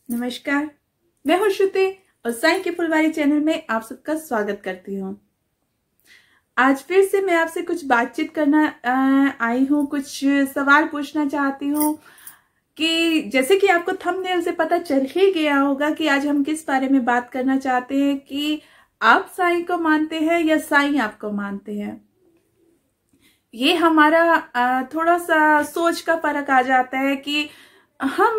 नमस्कार, मैं हूं श्रुति और साईं की फुलवारी चैनल में आप सबका स्वागत करती हूं। आज फिर से मैं आपसे कुछ बातचीत करना आई हूं, कुछ सवाल पूछना चाहती हूं कि जैसे कि आपको थंबनेल से पता चल ही गया होगा कि आज हम किस बारे में बात करना चाहते हैं कि आप साईं को मानते हैं या साईं आपको मानते हैं। ये हमारा थोड़ा सा सोच का फर्क आ जाता है कि हम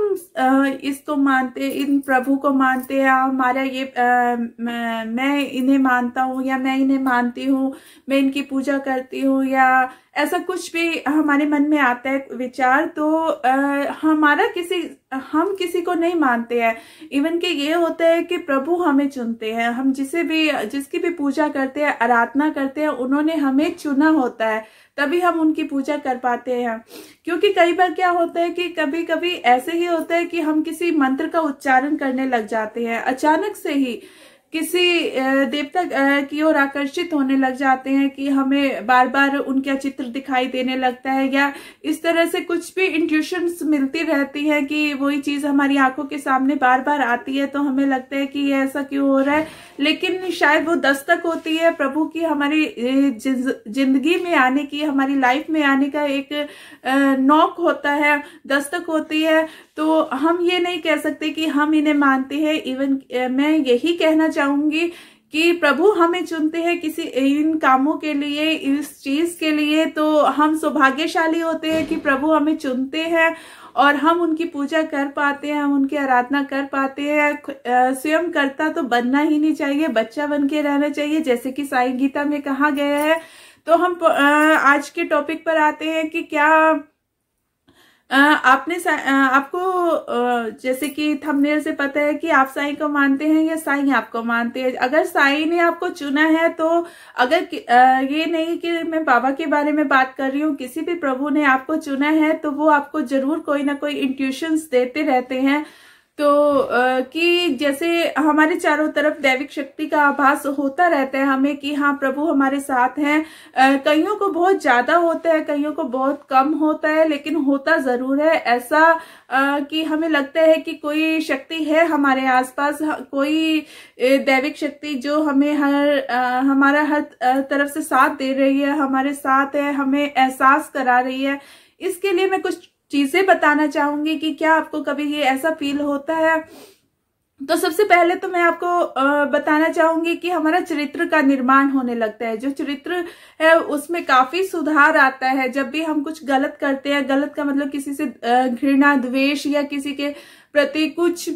इसको मानते, इन प्रभु को मानते हैं, हमारा ये मैं इन्हें मानता हूँ या मैं इन्हें मानती हूँ, मैं इनकी पूजा करती हूँ, या ऐसा कुछ भी हमारे मन में आता है विचार, तो हम किसी को नहीं मानते हैं। इवन कि ये होता है कि प्रभु हमें चुनते हैं, हम जिसकी भी पूजा करते हैं, आराधना करते हैं, उन्होंने हमें चुना होता है, तभी हम उनकी पूजा कर पाते हैं। क्योंकि कई बार क्या होता है कि कभी कभी ऐसे ही होता है कि हम किसी मंत्र का उच्चारण करने लग जाते हैं, अचानक से ही किसी देवता की ओर आकर्षित होने लग जाते हैं कि हमें बार बार उनका चित्र दिखाई देने लगता है, या इस तरह से कुछ भी इंट्यूशंस मिलती रहती है कि वही चीज हमारी आंखों के सामने बार बार आती है, तो हमें लगता है कि ये ऐसा क्यों हो रहा है। लेकिन शायद वो दस्तक होती है प्रभु की, हमारी जिंदगी में आने की, हमारी लाइफ में आने का एक नॉक होता है, दस्तक होती है। तो हम ये नहीं कह सकते कि हम इन्हें मानते हैं। इवन मैं यही कहना चाहूंगी कि प्रभु हमें चुनते हैं किसी इन कामों के लिए, इस चीज के लिए, तो हम सौभाग्यशाली होते हैं कि प्रभु हमें चुनते हैं और हम उनकी पूजा कर पाते हैं, हम उनकी आराधना कर पाते हैं। स्वयं कर्ता तो बनना ही नहीं चाहिए, बच्चा बन के रहना चाहिए, जैसे कि साईं गीता में कहा गया है। तो हम आज के टॉपिक पर आते हैं कि क्या आपको जैसे कि थंबनेल से पता है कि आप साईं को मानते हैं या साईं आपको मानते हैं। अगर साईं ने आपको चुना है, तो अगर ये नहीं कि मैं बाबा के बारे में बात कर रही हूँ, किसी भी प्रभु ने आपको चुना है तो वो आपको जरूर कोई ना कोई इंट्यूशंस देते रहते हैं। तो कि जैसे हमारे चारों तरफ दैविक शक्ति का आभास होता रहता है हमें कि हाँ प्रभु हमारे साथ हैं। कईयों को बहुत ज्यादा होता है, कईयों को बहुत कम होता है, लेकिन होता जरूर है ऐसा कि हमें लगता है कि कोई शक्ति है हमारे आसपास, कोई दैविक शक्ति जो हमें हमारा हर तरफ से साथ दे रही है, हमारे साथ है, हमें एहसास करा रही है। इसके लिए मैं कुछ चीजें बताना चाहूंगी कि क्या आपको कभी ये ऐसा फील होता है। तो सबसे पहले तो मैं आपको बताना चाहूंगी कि हमारा चरित्र का निर्माण होने लगता है। जो चरित्र है उसमें काफी सुधार आता है जब भी हम कुछ गलत करते हैं। गलत का मतलब किसी से घृणा, द्वेष या किसी के प्रति कुछ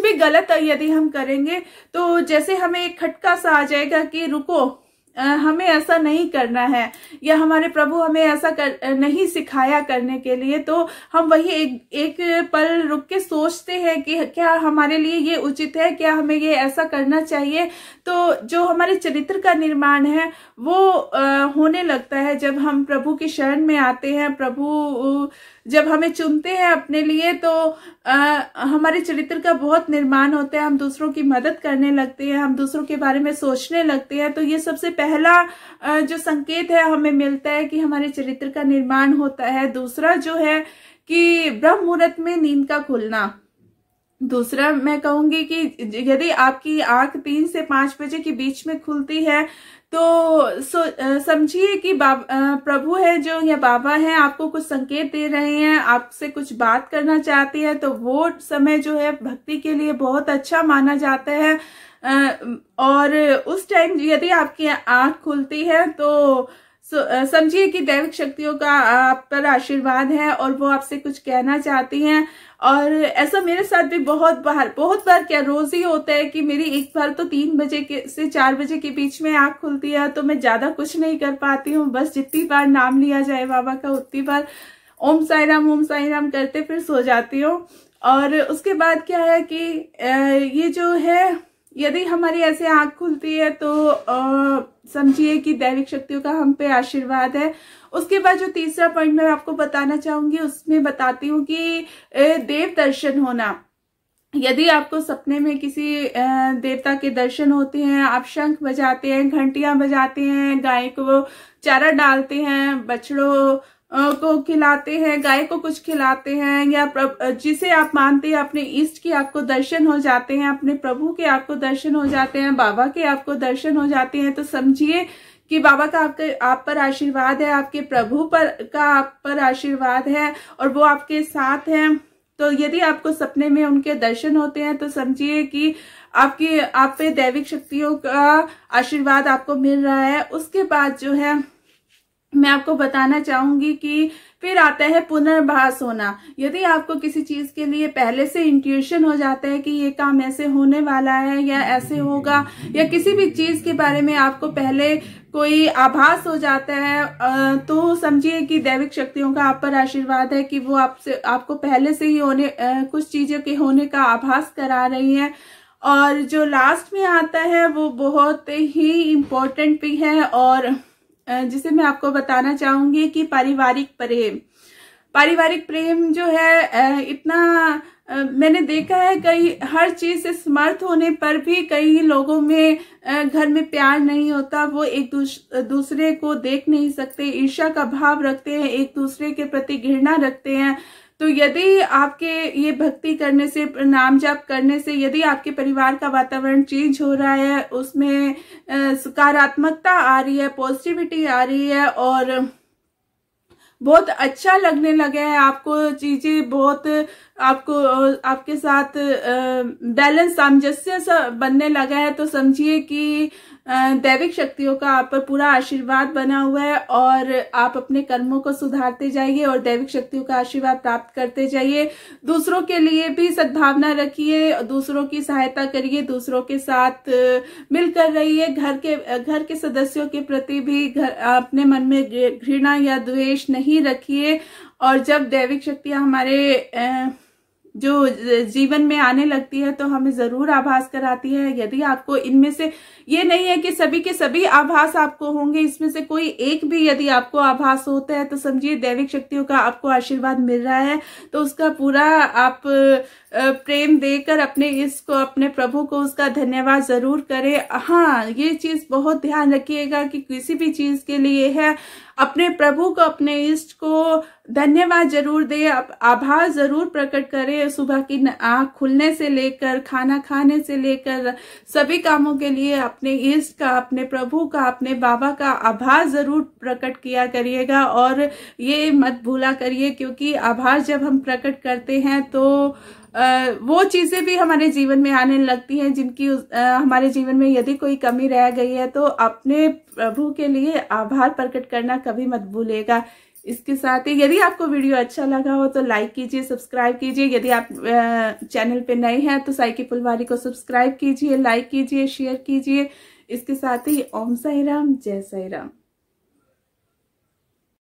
भी गलत यदि हम करेंगे, तो जैसे हमें एक खटका सा आ जाएगा कि रुको, हमें ऐसा नहीं करना है, या हमारे प्रभु हमें ऐसा नहीं सिखाया करने के लिए। तो हम वही एक पल रुक के सोचते हैं कि क्या हमारे लिए ये उचित है, क्या हमें ये ऐसा करना चाहिए। तो जो हमारे चरित्र का निर्माण है वो होने लगता है जब हम प्रभु की शरण में आते हैं। प्रभु जब हमें चुनते हैं अपने लिए, तो हमारे चरित्र का बहुत निर्माण होता है। हम दूसरों की मदद करने लगते हैं, हम दूसरों के बारे में सोचने लगते हैं। तो ये सबसे पहला जो संकेत है हमें मिलता है कि हमारे चरित्र का निर्माण होता है। दूसरा जो है कि ब्रह्म मुहूर्त में नींद का खुलना। दूसरा मैं कहूंगी कि यदि आपकी आंख 3 से 5 बजे के बीच में खुलती है, तो समझिए कि प्रभु है जो, या बाबा है, आपको कुछ संकेत दे रहे हैं, आपसे कुछ बात करना चाहती है। तो वो समय जो है भक्ति के लिए बहुत अच्छा माना जाता है। और उस टाइम यदि आपकी आंख खुलती है तो समझिए कि दैविक शक्तियों का आप पर आशीर्वाद है और वो आपसे कुछ कहना चाहती हैं। और ऐसा मेरे साथ भी बहुत बार क्या रोज ही होता है कि मेरी एक बार तो 3 बजे से 4 बजे के बीच में आंख खुलती है, तो मैं ज्यादा कुछ नहीं कर पाती हूँ। बस जितनी बार नाम लिया जाए बाबा का, उतनी बार ओम साई राम करते फिर सो जाती हूँ। और उसके बाद क्या है कि ये जो है, यदि हमारी ऐसे आंख खुलती है तो समझिए कि दैविक शक्तियों का हम पे आशीर्वाद है। उसके बाद जो तीसरा पॉइंट मैं आपको बताना चाहूंगी, उसमें बताती हूँ कि देव दर्शन होना। यदि आपको सपने में किसी देवता के दर्शन होते हैं, आप शंख बजाते हैं, घंटियां बजाते हैं, गाय को चारा डालते हैं, बछड़ों को खिलाते हैं, गाय को कुछ खिलाते हैं, या जिसे आप मानते हैं अपने इष्ट की आपको दर्शन हो जाते हैं, अपने प्रभु के आपको दर्शन हो जाते हैं, बाबा के आपको दर्शन हो जाते हैं, तो समझिए कि बाबा का आप पर आशीर्वाद है, आपके प्रभु का आप पर आशीर्वाद है और वो आपके साथ हैं। तो यदि आपको सपने में उनके दर्शन होते हैं तो समझिए कि आप पे दैविक शक्तियों का आशीर्वाद आपको मिल रहा है। उसके बाद जो है मैं आपको बताना चाहूंगी कि फिर आता है पुनर्भास होना। यदि आपको किसी चीज के लिए पहले से इंट्यूशन हो जाता है कि ये काम ऐसे होने वाला है या ऐसे होगा, या किसी भी चीज के बारे में आपको पहले कोई आभास हो जाता है, तो समझिए कि दैविक शक्तियों का आप पर आशीर्वाद है कि वो आपको पहले से ही कुछ चीजों के होने का आभास करा रही है। और जो लास्ट में आता है वो बहुत ही इम्पोर्टेंट भी है, और जिसे मैं आपको बताना चाहूंगी कि पारिवारिक प्रेम जो है इतना मैंने देखा है कई हर चीज से समर्थ होने पर भी कई लोगों में घर में प्यार नहीं होता। वो एक दूसरे को देख नहीं सकते, ईर्ष्या का भाव रखते हैं, एक दूसरे के प्रति घृणा रखते हैं। तो यदि आपके ये भक्ति करने से, नाम जाप करने से, यदि आपके परिवार का वातावरण चेंज हो रहा है, उसमें सकारात्मकता आ रही है, पॉजिटिविटी आ रही है और बहुत अच्छा लगने लगे है आपको, चीजें बहुत आपके साथ बैलेंस, सामंजस्य सा बनने लगा है, तो समझिए कि दैविक शक्तियों का आप पर पूरा आशीर्वाद बना हुआ है और आप अपने कर्मों को सुधारते जाइए और दैविक शक्तियों का आशीर्वाद प्राप्त करते जाइए। दूसरों के लिए भी सद्भावना रखिए, दूसरों की सहायता करिए, दूसरों के साथ मिलकर रहिए। घर के सदस्यों के प्रति भी अपने मन में घृणा या द्वेष नहीं रखिए। और जब दैविक शक्तियां हमारे जो जीवन में आने लगती है तो हमें जरूर आभास कराती है। यदि आपको इनमें से, ये नहीं है कि सभी के सभी आभास आपको होंगे, इसमें से कोई एक भी यदि आपको आभास होता है तो समझिए दैविक शक्तियों का आपको आशीर्वाद मिल रहा है। तो उसका पूरा आप प्रेम देकर अपने इसको, अपने प्रभु को उसका धन्यवाद जरूर करें। हाँ, ये चीज बहुत ध्यान रखिएगा कि किसी भी चीज के लिए है अपने प्रभु को, अपने इष्ट को धन्यवाद जरूर दे, आभार जरूर प्रकट करे। सुबह की आंख खुलने से लेकर खाना खाने से लेकर सभी कामों के लिए अपने इष्ट का, अपने प्रभु का, अपने बाबा का आभार जरूर प्रकट किया करिएगा। और ये मत भूला करिए, क्योंकि आभार जब हम प्रकट करते हैं तो वो चीजें भी हमारे जीवन में आने लगती हैं जिनकी हमारे जीवन में यदि कोई कमी रह गई है, तो अपने प्रभु के लिए आभार प्रकट करना कभी मत भूलिएगा। इसके साथ ही यदि आपको वीडियो अच्छा लगा हो तो लाइक कीजिए, सब्सक्राइब कीजिए। यदि आप चैनल पे नए हैं तो साई की फुलवारी को सब्सक्राइब कीजिए, लाइक कीजिए, शेयर कीजिए। इसके साथ ही ओम साई राम, जय साई राम।